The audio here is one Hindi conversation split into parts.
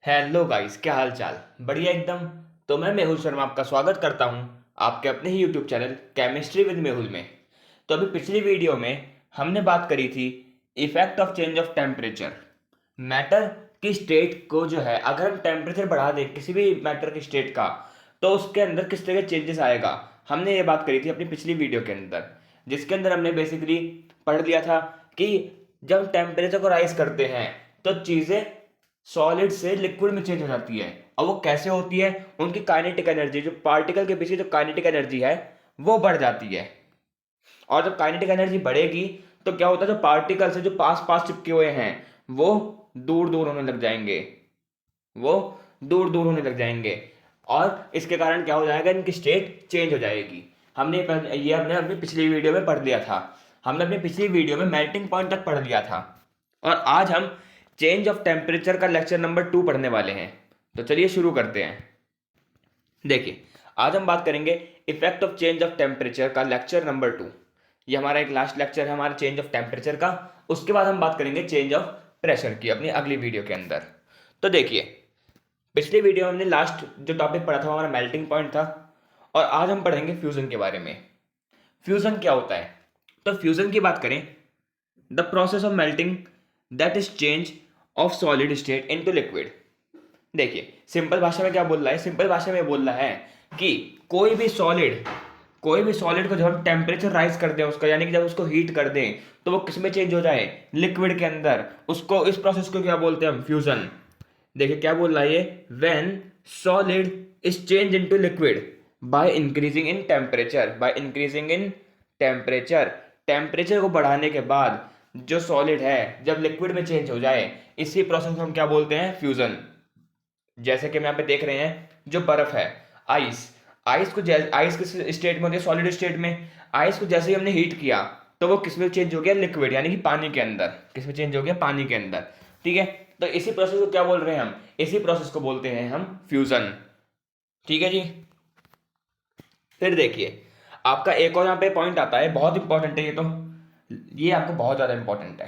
हेलो गाइस, क्या हाल चाल। बढ़िया एकदम। तो मैं मेहुल शर्मा आपका स्वागत करता हूं आपके अपने ही YouTube channel chemistry with Mehul में। तो अभी पिछली वीडियो में हमने बात करी थी effect of change of temperature. Matter की स्टेट को जो है, अगर हम टेम्परेचर बढ़ा दें किसी भी मैटर की स्टेट का, तो उसके अंदर किस तरह के चेंजेस आएगा। हमने ये बात करी थी अपनी पिछली वीडियो के अंदर, जिसके अंदर हमने बेसिकली पढ़ लिया था कि जब टेम्परेचर को राइज करते हैं तो चीज़ें सॉलिड से लिक्विड में चेंज हो जाती है। और वो कैसे होती है, उनकी काइनेटिक एनर्जी, जो पार्टिकल के बीच की जो काइनेटिक एनर्जी है वो बढ़ जाती है। और जब काइनेटिक एनर्जी बढ़ेगी तो क्या होता है, जो पार्टिकल्स है जो पास पास चिपके हुए हैं वो दूर दूर होने लग जाएंगे। वो दूर दूर होने लग जाएंगे और इसके कारण क्या हो जाएगा, इनकी स्टेट चेंज हो जाएगी। ये हमने अपनी पिछली वीडियो में पढ़ लिया था। हमने अपनी पिछली वीडियो में मेल्टिंग पॉइंट तक पढ़ लिया था। और आज हम चेंज ऑफ टेम्परेचर का लेक्चर नंबर 2 पढ़ने वाले हैं। तो चलिए शुरू करते हैं। देखिए, आज हम बात करेंगे effect of change of temperature का लेक्चर नंबर 2। ये हमारा एक लास्ट लेक्चर है हमारा चेंज ऑफ टेम्परेचर का। उसके बाद हम बात करेंगे चेंज ऑफ प्रेशर की अपनी अगली वीडियो के अंदर। तो देखिए, पिछली वीडियो में हमने लास्ट जो टॉपिक पढ़ा था वो हमारा मेल्टिंग पॉइंट था। और आज हम पढ़ेंगे फ्यूजन के बारे में। फ्यूजन क्या होता है? तो फ्यूजन की बात करें, the process of melting that is change of solid state into liquid. देखिए, सिंपल भाषा में क्या बोल रहा है, सिंपल भाषा में बोल रहा है कि कोई भी सॉलिड को जब हम टेम्परेचर राइज कर दें उसका, यानी कि जब उसको हीट कर दें तो वो किस में चेंज हो जाए, लिक्विड के अंदर। उसको, इस प्रोसेस को क्या बोलते हैं हम, फ्यूजन। देखिए क्या बोल रहा है ये, when solid is change into liquid by increasing in temperature, by increasing in temperature. Temperature को बढ़ाने के बाद जो सॉलिड है जब लिक्विड में चेंज हो जाए, इसी प्रोसेस को हम क्या बोलते हैं, फ्यूजन। जैसे कि हम यहाँ पे देख रहे हैं, जो बर्फ है, आइस, आइस किस स्टेट में होती है, सॉलिड स्टेट में। आइस को जैसे ही हमने हीट किया तो वो किस में चेंज हो गया, लिक्विड, यानी कि पानी के अंदर। किस में चेंज हो गया, पानी के अंदर। ठीक है, तो इसी प्रोसेस को क्या बोल रहे हैं हम, इसी प्रोसेस को बोलते हैं हम फ्यूजन। ठीक है जी। फिर देखिए, आपका एक और यहाँ पे पॉइंट आता है, बहुत इंपॉर्टेंट है ये तो। ये आपको बहुत ज़्यादा इंपॉर्टेंट है,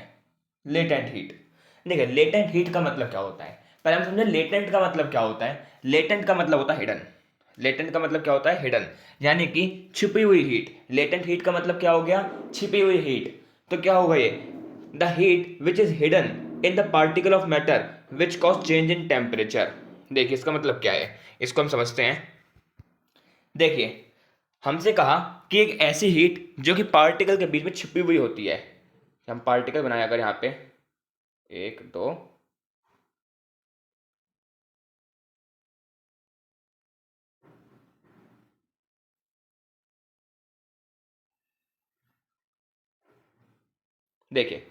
लेटेंट हीट। देखिए, लेटेंट हीट का मतलब क्या होता है, पहले हम समझे लेटेंट का मतलब क्या होता है। लेटेंट का मतलब होता है हिडन। लेटेंट का मतलब क्या होता है, हिडन, यानी कि छिपी हुई हीट। लेटेंट हीट का मतलब क्या हो गया, छिपी हुई हीट। तो क्या होगा ये, the heat which is hidden in the particle of matter which cause change in temperature. देखिए इसका मतलब क्या है, इसको हम समझते हैं। देखिए, हमसे कहा कि एक ऐसी हीट जो कि पार्टिकल के बीच में छिपी हुई होती है। हम पार्टिकल बनाया अगर यहाँ पे, एक दो, देखिए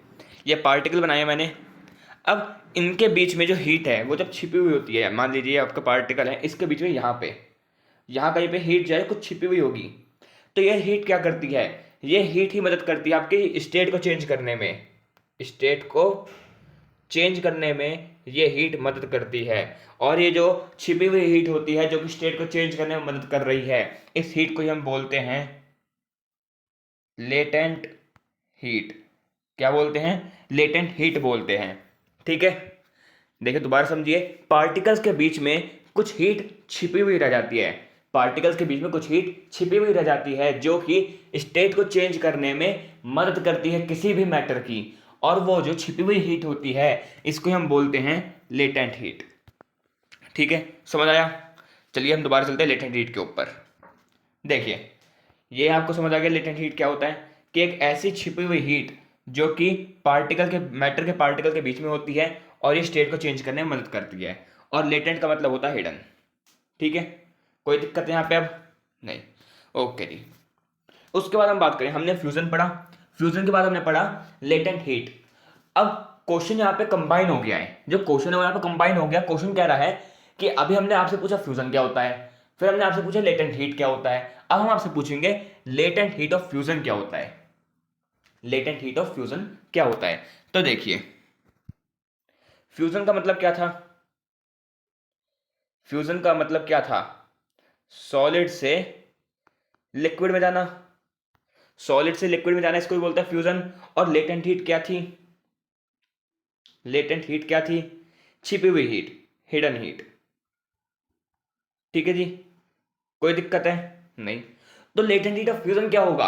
ये पार्टिकल बनाया मैंने। अब इनके बीच में जो हीट है वो जब छिपी हुई होती है, मान लीजिए आपका पार्टिकल है, इसके बीच में यहाँ कहीं पे हीट जो है कुछ छिपी हुई होगी। तो ये हीट क्या करती है, ये हीट ही मदद करती है आपकी स्टेट को चेंज करने में। स्टेट को चेंज करने में ये हीट मदद करती है। और ये जो छिपी हुई हीट होती है जो कि स्टेट को चेंज करने में मदद कर रही है, इस हीट को ही हम बोलते हैं लेटेंट हीट। क्या बोलते हैं, लेटेंट हीट बोलते हैं। ठीक है, देखिए दोबारा समझिए, पार्टिकल्स के बीच में कुछ हीट छिपी हुई रह जाती है। पार्टिकल्स के बीच में कुछ हीट छिपी हुई रह जाती है जो कि स्टेट को चेंज करने में मदद करती है किसी भी मैटर की। और वो जो छिपी हुई हीट होती है इसको हम बोलते हैं लेटेंट हीट। ठीक है, समझ आया। चलिए हम दोबारा चलते हैं लेटेंट हीट के ऊपर। देखिए, ये आपको समझ आ गया लेटेंट हीट क्या होता है, कि एक ऐसी छिपी हुई हीट जो कि मैटर के पार्टिकल के बीच में होती है और ये स्टेट को चेंज करने में मदद करती है। और लेटेंट का मतलब होता है हिडन। ठीक है, कोई दिक्कत है यहाँ पे अब, नहीं। ओके जी। उसके बाद हम बात करें, हमने फ्यूजन पढ़ा, फ्यूजन के बाद हमने पढ़ा लेटेंट हीट। अब क्वेश्चन यहाँ पे कंबाइन हो गया है, जो क्वेश्चन है वो यहाँ पे कंबाइन हो गया। क्वेश्चन कह रहा है कि अभी हमने आपसे पूछा फ्यूजन क्या होता है, फिर हमने आपसे पूछा लेटेंट हीट क्या होता है, अब हम आपसे पूछेंगे लेटेंट हीट ऑफ फ्यूजन क्या होता है। लेटेंट हीट ऑफ फ्यूजन क्या होता है, तो देखिए, फ्यूजन का मतलब क्या था, फ्यूजन का मतलब क्या था, सॉलिड से लिक्विड में जाना। सॉलिड से लिक्विड में जाना इसको भी बोलता है फ्यूजन। और लेटेंट हीट क्या थी, लेटेंट हीट क्या थी, छिपी हुई हीट। Hidden heat. ठीक है जी, कोई दिक्कत है नहीं। तो लेटेंट हीट ऑफ फ्यूजन क्या होगा?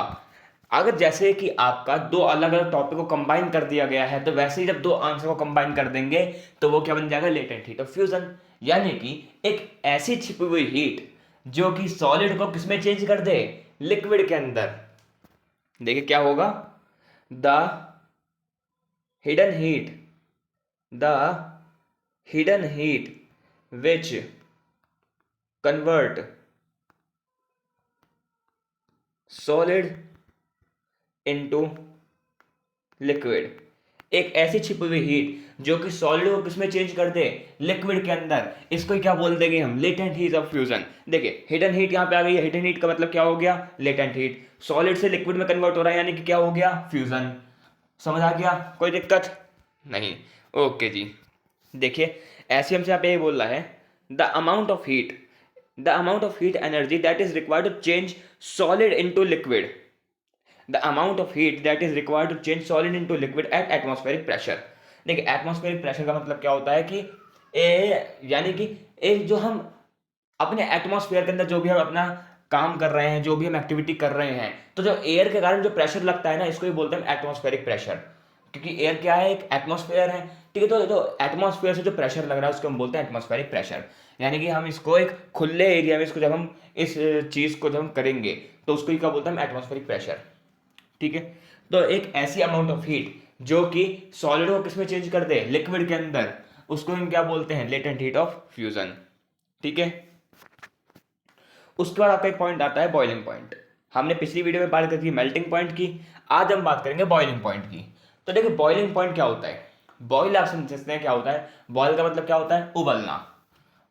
अगर जैसे कि आपका दो अलग अलग टॉपिक को कंबाइन कर दिया गया है, तो वैसे ही जब दो आंसर को कंबाइन कर देंगे तो वो क्या बन जाएगा? Latent heat of fusion. यानी कि एक ऐसी छिपी हुई हीट जो कि सॉलिड को किसमें चेंज कर दे? लिक्विड के अंदर। देखिए क्या होगा? The hidden heat, the hidden heat which convert solid into liquid. एक ऐसी छिपी हुई हीट जो कि सॉलिड को किसमें चेंज कर दे? लिक्विड के अंदर। इसको क्या बोल देंगे हम? Latent heat of fusion. देखिए हिडन हीट यहाँ पे आ गई है। हिडन हीट का मतलब क्या हो गया? Latent heat. सॉलिड से लिक्विड में कन्वर्ट हो रहा है, यानी कि क्या हो गया? फ्यूजन। समझ आ गया? कोई दिक्कत नहीं? ओके जी। देखिए ऐसे हमसे यहाँ पे ये बोल रहा है the amount of heat energy that is required to change solid into liquid, the amount of heat that is required to change solid into liquid at atmospheric pressure। देखिए एटमॉस्फेरिक प्रेशर का मतलब क्या होता है कि यानी कि जो हम अपने एटमॉस्फेयर के अंदर जो भी हम अपना काम कर रहे हैं, जो भी हम एक्टिविटी कर रहे हैं, तो जो एयर के कारण जो प्रेशर लगता है ना, इसको ही बोलते हैं एटमॉस्फेरिक प्रेशर। क्योंकि एयर क्या है? एक एटमॉस्फेयर है। ठीक है, तो जो एटमॉस्फेयर से जो प्रेशर लग रहा है उसको हम बोलते हैं एटमॉस्फेरिक प्रेशर। यानी कि हम इसको एक खुले एरिया में, इसको जब हम इस चीज को जब हम करेंगे तो उसको ही क्या बोलते हैं? Atmospheric pressure. ठीक है, तो एक ऐसी अमाउंट ऑफ हीट जो कि सॉलिड को किसमें चेंज कर दे? लिक्विड के अंदर, उसको हम क्या बोलते हैं? Latent heat of fusion. ठीक है, उसके बाद आपका एक पॉइंट आता है बॉइलिंग पॉइंट। हमने पिछली वीडियो में बात करी थी मेल्टिंग पॉइंट की, आज हम बात करेंगे बॉइलिंग पॉइंट की। तो देखिए बॉइलिंग पॉइंट क्या होता है? बॉइल आप समझते हैं क्या होता है? बॉइल का मतलब क्या होता है? उबलना।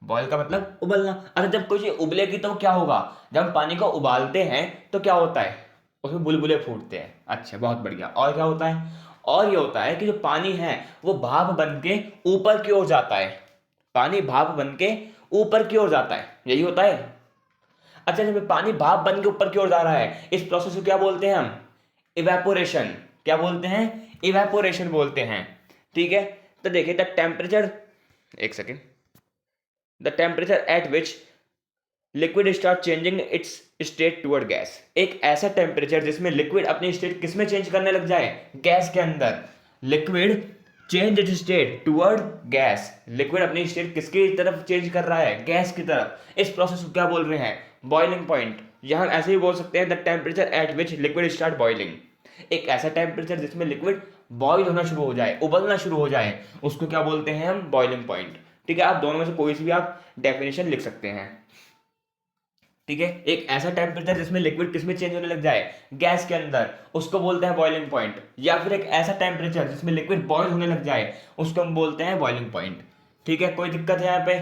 बॉइल का मतलब उबलना। अच्छा, जब कोई चीज उबलेगी तो क्या होगा? जब हम पानी को उबालते हैं तो क्या होता है? उसमें बुलबुले फूटते हैं। अच्छा, बहुत बढ़िया। और क्या होता है? और ये होता है कि जो पानी है वो भाप बन के ऊपर की ओर जाता है। पानी भाप बन के ऊपर की ओर जाता है, यही होता है। अच्छा, जब पानी भाप बन के ऊपर की ओर जा रहा है, इस प्रोसेस को क्या बोलते हैं हम? इवेपोरेशन। क्या बोलते हैं? इवेपोरेशन बोलते हैं। ठीक है, तो देखिए द टेम्परेचर, एक second, the temperature at which liquid start changing it's state toward gas. एक ऐसा टेम्परेचर जिसमें लिक्विड अपनी स्टेट किसमें चेंज करने लग जाए? गैस के अंदर। Liquid change it's state toward gas. Liquid अपनी स्टेट किसकी तरफ चेंज कर रहा है? गैस की तरफ। इस प्रोसेस को क्या बोल रहे हैं? Boiling point. यहां ऐसे ही बोल सकते हैं the temperature at which liquid start boiling. एक ऐसा टेम्परेचर जिसमें लिक्विड बॉइल होना शुरू हो जाए, उबलना शुरू हो जाए, उसको क्या बोलते हैं हम? Boiling point. ठीक है, आप दोनों में से कोई सी भी आप डेफिनेशन लिख सकते हैं। ठीक है, एक ऐसा टेम्परेचर जिसमें लिक्विड किसमें चेंज होने लग जाए? गैस के अंदर, उसको बोलते हैं बॉइलिंग पॉइंट। या फिर एक ऐसा टेम्परेचर जिसमें लिक्विड बॉइल होने लग जाए, उसको हम बोलते हैं बॉइलिंग पॉइंट। ठीक है, कोई दिक्कत है यहाँ पे?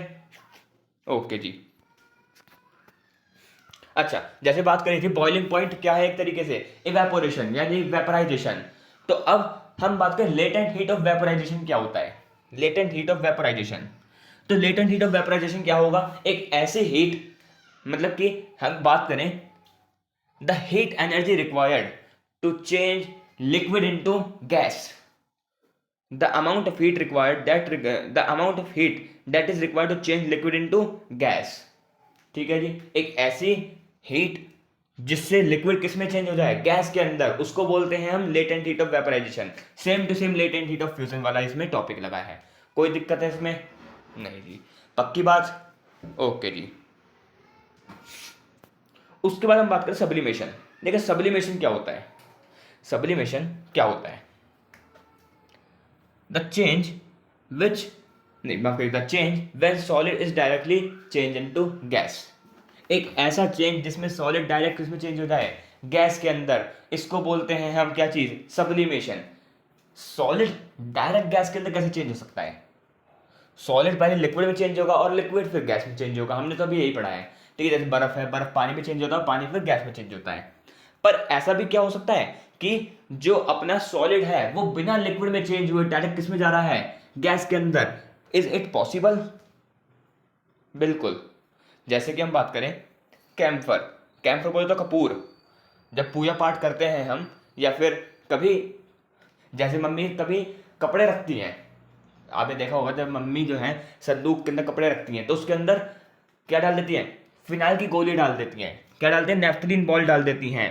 ओके जी। अच्छा, जैसे बात करी थी बॉइलिंग पॉइंट क्या है? एक तरीके से इवेपोरेशन यानी वेपराइजेशन। तो अब हम बात करें लेटेंट हीट ऑफ वेपराइजेशन क्या होता है? लेटेंट हीट ऑफ वेपराइजेशन, तो लेटेंट हीट ऑफ वेपराइजेशन क्या होगा? एक ऐसी हीट, मतलब कि हम बात करें the heat energy required to change liquid into gas, the amount of heat required the amount of heat that is required to change liquid into gas. ठीक है जी, एक ऐसी हीट जिससे लिक्विड किस में चेंज हो जाए? गैस के अंदर, उसको बोलते हैं हम latent heat of vaporisation. Same to same latent heat of fusion वाला इसमें टॉपिक लगा है। कोई दिक्कत है इसमें? नहीं जी, पक्की बात? ओके जी। उसके बाद हम बात करें सब्लिमेशन। देखिए सब्लिमेशन क्या होता है? सब्लिमेशन क्या होता है? द चेंज विच, नहीं माफ करिए, the change when solid is directly change into gas. एक ऐसा चेंज जिसमें सॉलिड डायरेक्ट किसमें चेंज हो जाए? गैस के अंदर, इसको बोलते हैं हम क्या चीज? सब्लिमेशन। सॉलिड डायरेक्ट गैस के अंदर कैसे चेंज हो सकता है? सॉलिड पहले लिक्विड में चेंज होगा और लिक्विड फिर गैस में चेंज होगा। हमने तो अभी यही पढ़ा है। ठीक है, जैसे बर्फ है, बर्फ पानी में चेंज होता है, पानी फिर गैस में चेंज होता है। पर ऐसा भी क्या हो सकता है कि जो अपना सॉलिड है वो बिना लिक्विड में चेंज हुए डायरेक्ट किस में जा रहा है? गैस के अंदर। Is it possible? बिल्कुल। जैसे कि हम बात करें कैम्फर, कैम्फर बोले तो कपूर। जब पूजा पाठ करते हैं हम, या फिर कभी जैसे मम्मी कभी कपड़े रखती हैं, आपने देखा होगा जब मम्मी जो है संदूक के अंदर कपड़े रखती हैं तो उसके अंदर क्या डाल देती हैं, फिनाइल की गोली डाल देती हैं, क्या डालते हैं, नेफ्थलीन बॉल डाल देती हैं।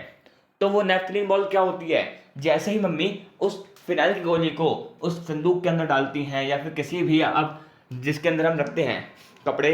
तो वो नेफ्थलीन बॉल क्या होती है, जैसे ही मम्मी उस फिनाइल की गोली को उस संदूक के अंदर डालती हैं या फिर किसी भी अब जिसके अंदर हम रखते हैं कपड़े,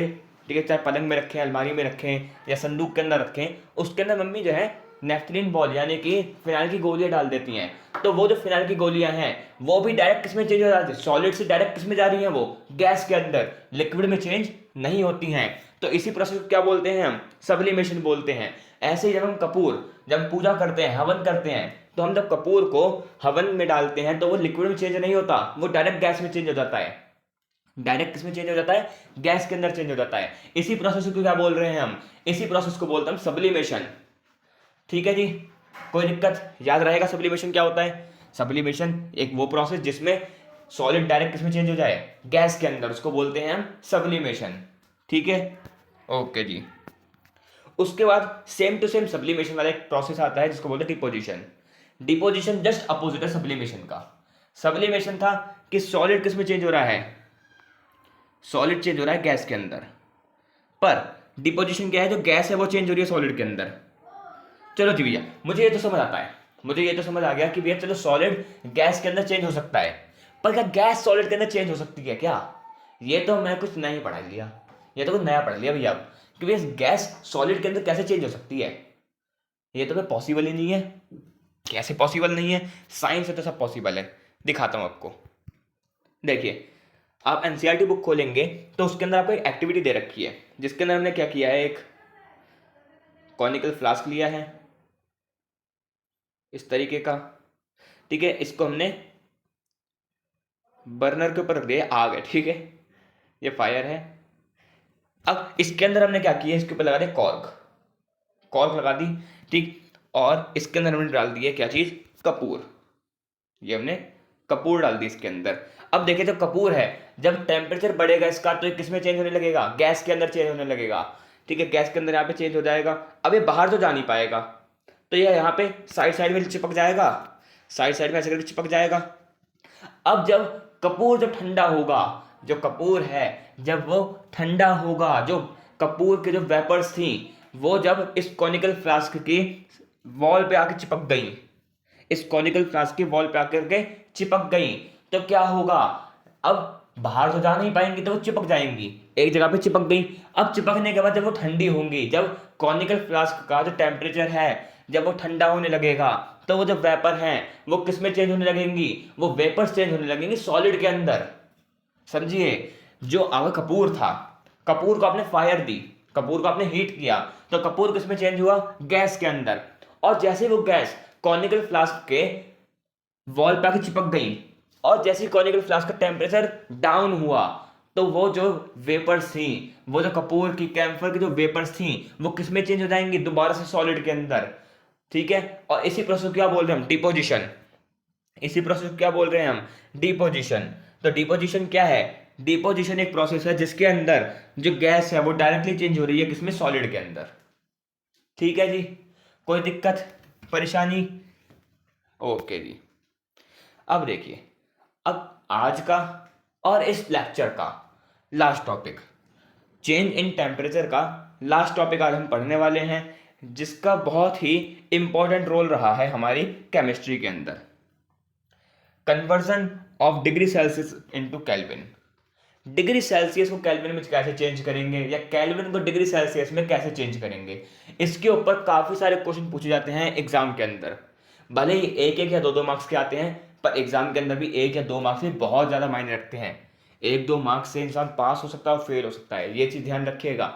ठीक है, चाहे पलंग में रखें, अलमारी में रखें या संदूक के अंदर रखें, उसके अंदर मम्मी जो है नेफ्थलीन बॉल यानी कि फिनाइल की गोलियां डाल देती हैं। तो वो जो फिनाइल की गोलियां हैं वो भी डायरेक्ट किस में चेंज हो जाती है, सॉलिड से डायरेक्ट किस में जा रही हैं, वो गैस के अंदर, लिक्विड में चेंज नहीं होती हैं। तो इसी प्रोसेस को क्या बोलते हैं हम, सब्लिमेशन बोलते हैं। ऐसे ही जब हम कपूर, जब हम पूजा करते हैं, हवन करते हैं, तो हम जब कपूर को हवन में डालते हैं तो वो लिक्विड में चेंज नहीं होता, वो डायरेक्ट गैस में चेंज हो जाता है। डायरेक्ट किसमें चेंज हो जाता है, गैस के अंदर चेंज हो जाता है। इसी प्रोसेस को क्या बोल रहे हैं हम, इसी प्रोसेस को बोलते हैं सब्लिमेशन। ठीक है जी, कोई दिक्कत, याद रहेगा सब्लिमेशन क्या होता है। सब्लिमेशन एक वो प्रोसेस जिसमें सॉलिड डायरेक्ट किसमें चेंज हो जाए, गैस के अंदर, उसको बोलते हैं हम सब्लिमेशन। ठीक है, ओके जी। उसके बाद सेम टू सेम सब्लिमेशन वाला एक प्रोसेस आता है जिसको बोलते हैं डिपोजिशन। डिपोजिशन जस्ट अपोजिट है सब्लिमेशन का। सब्लिमेशन था कि सॉलिड किसमें चेंज हो रहा है, सॉलिड चेंज हो रहा है गैस के अंदर, पर डिपोजिशन क्या है, जो गैस है वो चेंज हो रही है सॉलिड के अंदर। चलो जी भैया, मुझे ये तो समझ आता है, मुझे ये तो समझ आ गया कि भैया चलो सॉलिड गैस के अंदर चेंज हो सकता है, पर क्या गैस सॉलिड के अंदर चेंज हो सकती है क्या। ये तो मैं कुछ नहीं पढ़ा लिया, ये तो कुछ नया पढ़ लिया भैया अब, कि भैया गैस सॉलिड के अंदर कैसे चेंज हो सकती है। ये तो पॉसिबल ही नहीं है। कैसे पॉसिबल नहीं है, साइंस से तो सब पॉसिबल है। दिखाता हूँ आपको, देखिए आप एनसीईआरटी बुक खोलेंगे तो उसके अंदर आपको एक एक्टिविटी दे रखी है जिसके अंदर हमने क्या किया है, एक कॉनिकल फ्लास्क लिया है इस तरीके का, ठीक है, इसको हमने बर्नर के ऊपर रख दिया, आग है, ठीक है, ये फायर है। अब इसके अंदर हमने क्या किया, इसके ऊपर लगा दिया कॉर्क, कॉर्क लगा दी, ठीक, और इसके अंदर हमने डाल दिया क्या चीज, कपूर, ये हमने कपूर डाल दी इसके अंदर। अब देखिए जब कपूर है, जब टेम्परेचर बढ़ेगा इसका तो ये किस में चेंज होने लगेगा, गैस के अंदर चेंज होने लगेगा, ठीक है, गैस के अंदर यहाँ पे चेंज हो जाएगा। अब ये बाहर तो जा नहीं पाएगा, तो ये यहाँ पे साइड साइड में चिपक जाएगा, साइड साइड में ऐसे करके चिपक जाएगा। अब जब कपूर जब ठंडा होगा, जो कपूर है जब वो ठंडा होगा, जो कपूर के जो वेपर्स थी वो जब इस कॉनिकल फ्लास्क की वॉल पे आके चिपक गई, इस कॉनिकल फ्लास्क की वॉल पे आकर के चिपक गई, तो क्या होगा, अब बाहर तो जा नहीं पाएंगी तो वो चिपक जाएंगी, एक जगह पे चिपक गई। अब चिपकने के बाद जब वो ठंडी होंगी, जब कॉनिकल फ्लास्क का जो टेम्परेचर है जब वो ठंडा होने लगेगा, तो वो जो वेपर हैं वो किस में चेंज होने लगेंगी, वो वेपर्स चेंज होने लगेंगी सॉलिड के अंदर। समझिए, जो आगे कपूर था, कपूर को आपने फायर दी, कपूर को आपने हीट किया, तो कपूर किस में चेंज हुआ, गैस के अंदर। और जैसे वो गैस कॉनिकल फ्लास्क के वॉल पे आके चिपक गई, और जैसे कॉनिकल फ्लास्क का टेम्परेचर डाउन हुआ, तो वो जो वेपर्स थी, वो जो कपूर की कैम्फर की जो वेपर्स थी वो किस में चेंज हो जाएंगी, दोबारा से सॉलिड के अंदर। ठीक है, और इसी प्रोसेस को क्या बोल रहे हैं हम, डिपोजिशन। इसी प्रोसेस को क्या बोल रहे हैं हम, डिपोजिशन। तो डिपोजिशन क्या है, डिपोजिशन एक प्रोसेस है जिसके अंदर जो गैस है वो डायरेक्टली चेंज हो रही है किसमें, सॉलिड के अंदर। ठीक है जी, कोई दिक्कत परेशानी, ओके जी। अब देखिए, अब आज का और इस लेक्चर का last topic, change in temperature का लास्ट टॉपिक आज हम पढ़ने वाले हैं, जिसका बहुत ही इंपॉर्टेंट रोल रहा है हमारी केमिस्ट्री के अंदर, conversion of degree Celsius into kelvin. Degree Celsius को केल्विन में कैसे चेंज करेंगे, या केल्विन को डिग्री सेल्सियस में कैसे चेंज करेंगे, इसके ऊपर काफी सारे क्वेश्चन पूछे जाते हैं एग्जाम के अंदर। भले ही एक एक या दो दो मार्क्स के आते हैं, पर एग्जाम के अंदर भी एक या दो मार्क्स में बहुत ज्यादा मायने रखते हैं। एक दो मार्क्स से इंसान पास हो सकता है और फेल हो सकता है, ये चीज ध्यान रखिएगा।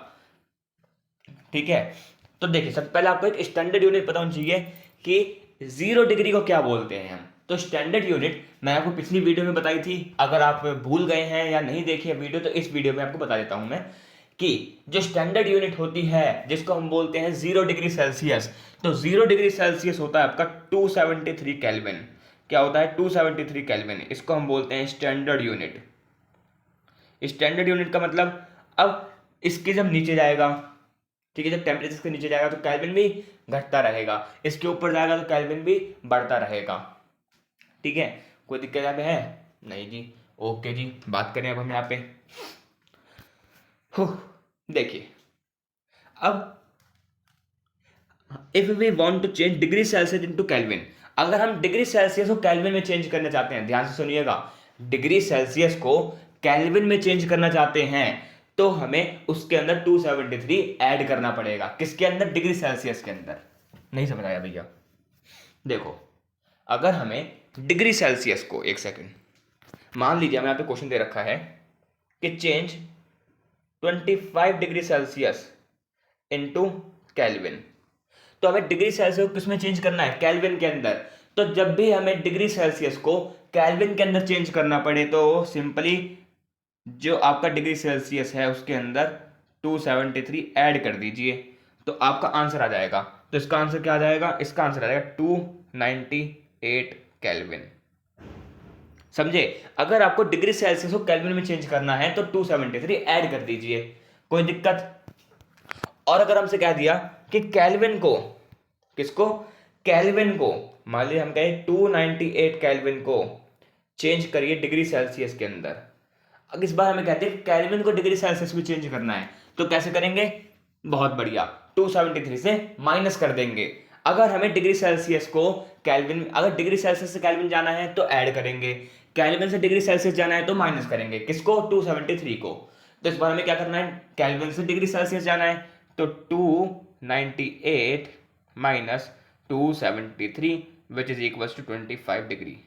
ठीक है, तो देखिए सबसे पहले आपको एक स्टैंडर्ड यूनिट पता होना चाहिए कि 0 डिग्री को क्या बोलते हैं हम। तो स्टैंडर्ड यूनिट मैं आपको पिछली वीडियो में बताई थी, अगर आप भूल गए हैं या नहीं देखी है वीडियो तो इस वीडियो में आपको बता देता हूं मैं, कि जो स्टैंडर्ड यूनिट होती है जिसको हम बोलते हैं 0 डिग्री सेल्सियस, तो 0 डिग्री सेल्सियस होता है आपका 273 केल्विन। क्या होता है, 273 केल्विन, इसको हम बोलते हैं स्टैंडर्ड यूनिट। स्टैंडर्ड यूनिट का मतलब, अब इसके जब नीचे जाएगा, ठीक है, जब टेम्परेचर के नीचे जाएगा तो केल्विन भी घटता रहेगा, इसके ऊपर जाएगा तो केल्विन भी बढ़ता रहेगा। ठीक है, कोई दिक्कत यहाँ पे है नहीं जी, ओके जी, बात करें अब हम यहाँ पे। देखिए, अब if we want to change degree Celsius into Kelvin, अगर हम डिग्री सेल्सियस को केल्विन में चेंज करना चाहते हैं, ध्यान से सुनिएगा, डिग्री सेल्सियस को केल्विन में चेंज करना चाहते हैं तो हमें उसके अंदर 273 ऐड करना पड़ेगा। किसके अंदर? डिग्री सेल्सियस के अंदर। नहीं समझ आया भैया? देखो, अगर हमें डिग्री सेल्सियस को, एक सेकंड, मान लीजिए हमें यहाँ पे क्वेश्चन दे रखा है कि change 25 degree Celsius into kelvin, तो हमें डिग्री सेल्सियस को किसमें चेंज करना है? केल्विन के अंदर। तो जब भी हमें डिग्री सेल्सियस को केल्विन के अंदर चेंज करना पड़े तो सिंपली जो आपका डिग्री सेल्सियस है उसके अंदर 273 ऐड कर दीजिए, तो आपका आंसर आ जाएगा। तो इसका आंसर क्या आ जाएगा? इसका आंसर आ जाएगा 298 केल्विन। समझे? अगर आपको डिग्री सेल्सियस को केल्विन में चेंज करना है तो 273 ऐड कर दीजिए, कोई दिक्कत? और अगर हमसे कह दिया कि केल्विन को, किसको? केल्विन को, मान लीजिए हम कहें 298 केल्विन को चेंज करिए डिग्री सेल्सियस के अंदर। अब इस बार हमें कहते हैं केल्विन को डिग्री सेल्सियस में चेंज करना है, तो कैसे करेंगे? बहुत बढ़िया, 273 से माइनस कर देंगे। अगर हमें डिग्री सेल्सियस को केल्विन, अगर डिग्री सेल्सियस से केल्विन जाना है तो ऐड करेंगे, केल्विन से डिग्री सेल्सियस जाना है तो माइनस करेंगे। किसको? 273 को। तो इस बार हमें क्या करना है? केल्विन से डिग्री सेल्सियस जाना है, तो 298 minus 273 which is equal to 25 degree.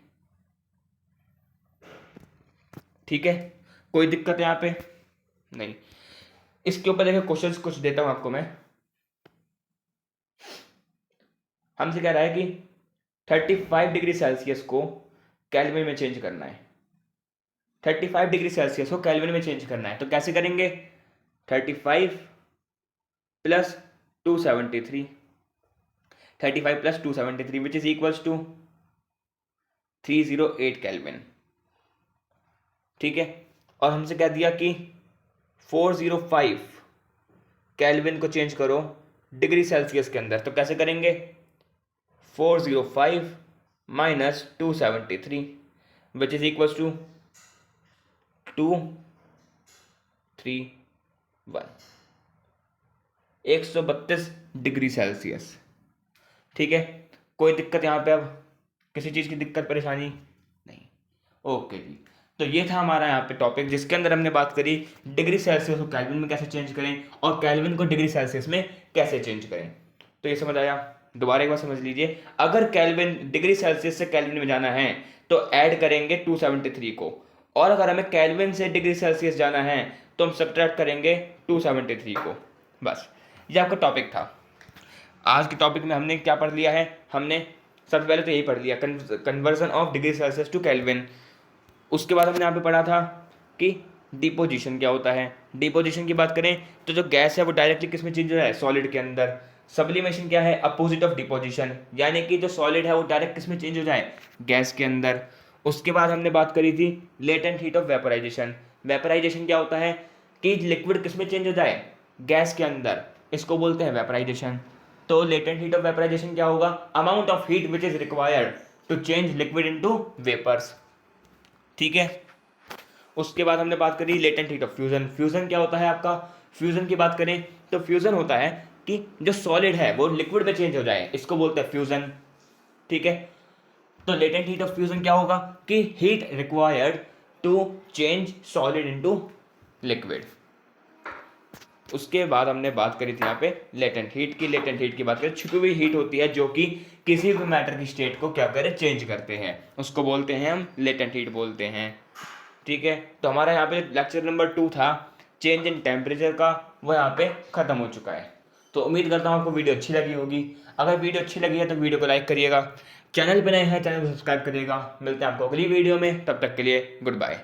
ठीक है, कोई दिक्कत है यहाँ पे? नहीं। इसके ऊपर देखिए क्वेश्चंस कुछ देता हूं आपको मैं। हमसे कह रहा है कि 35 डिग्री सेल्सियस को केल्विन में चेंज करना है, 35 डिग्री सेल्सियस को केल्विन में चेंज करना है, तो कैसे करेंगे? 35 plus 273, 35 plus 273 which is equals to 308 Kelvin. ठीक है, और हमसे कह दिया कि 405 केल्विन को चेंज करो डिग्री सेल्सियस के अंदर, तो कैसे करेंगे? 405 minus 273 which is equals to 231, 132 degree Celsius. ठीक है, कोई दिक्कत यहाँ पे? अब किसी चीज़ की दिक्कत परेशानी नहीं? ओके जी, तो ये था हमारा यहाँ पे टॉपिक जिसके अंदर हमने बात करी डिग्री सेल्सियस को केल्विन में कैसे चेंज करें और केल्विन को डिग्री सेल्सियस में कैसे चेंज करें। तो ये समझ आया? दोबारा एक बार समझ लीजिए, अगर केल्विन, डिग्री सेल्सियस से केल्विन में जाना है तो ऐड करेंगे 273 को, और अगर हमें केल्विन से डिग्री सेल्सियस जाना है तो हम सब्ट्रैक्ट करेंगे 273 को। बस, ये आपका टॉपिक था। आज के टॉपिक में हमने क्या पढ़ लिया है? हमने सबसे पहले तो यही पढ़ लिया, conversion of degree Celsius to Kelvin. उसके बाद हमने यहाँ पे पढ़ा था कि डिपोजिशन क्या होता है। डिपोजिशन की बात करें तो जो गैस है वो डायरेक्टली किस में चेंज हो रहा है? सॉलिड के अंदर। सब्लिमेशन क्या है? अपोजिट ऑफ डिपोजिशन, यानी कि जो सॉलिड है वो डायरेक्ट किस में चेंज हो जाए? गैस के अंदर। उसके बाद हमने बात करी थी latent heat of vaporisation. Vaporisation क्या होता है? कि लिक्विड किस में चेंज हो जाए? गैस के अंदर, इसको बोलते हैं वेपोराइजेशन। तो लेटेंट हीट ऑफ वेपोराइजेशन क्या होगा? Amount of heat which is required to change liquid into vapours. ठीक है, उसके बाद हमने बात करी latent heat of fusion. Fusion क्या होता है आपका? फ्यूजन की बात करें तो फ्यूजन होता है कि जो सॉलिड है वो लिक्विड में चेंज हो जाए, इसको बोलते हैं फ्यूजन। ठीक है, तो लेटेंट हीट ऑफ फ्यूजन क्या होगा? कि heat required to change solid into liquid. उसके बाद हमने बात करी थी यहाँ पे लेटेंट हीट की। लेटेंट हीट की बात करें, छुपी हुई हीट होती है जो कि किसी भी मैटर की स्टेट को क्या करे? चेंज करते हैं, उसको बोलते हैं हम लेटेंट हीट बोलते हैं। ठीक है, तो हमारा यहाँ पे लेक्चर नंबर 2 था चेंज इन टेम्परेचर का, वो यहाँ पे खत्म हो चुका है। तो उम्मीद करता हूँ आपको वीडियो अच्छी लगी होगी। अगर वीडियो अच्छी लगी है तो वीडियो को लाइक करिएगा, चैनल पर नए हैं चैनल को सब्सक्राइब करिएगा। मिलते हैं आपको अगली वीडियो में, तब तक के लिए गुड बाय।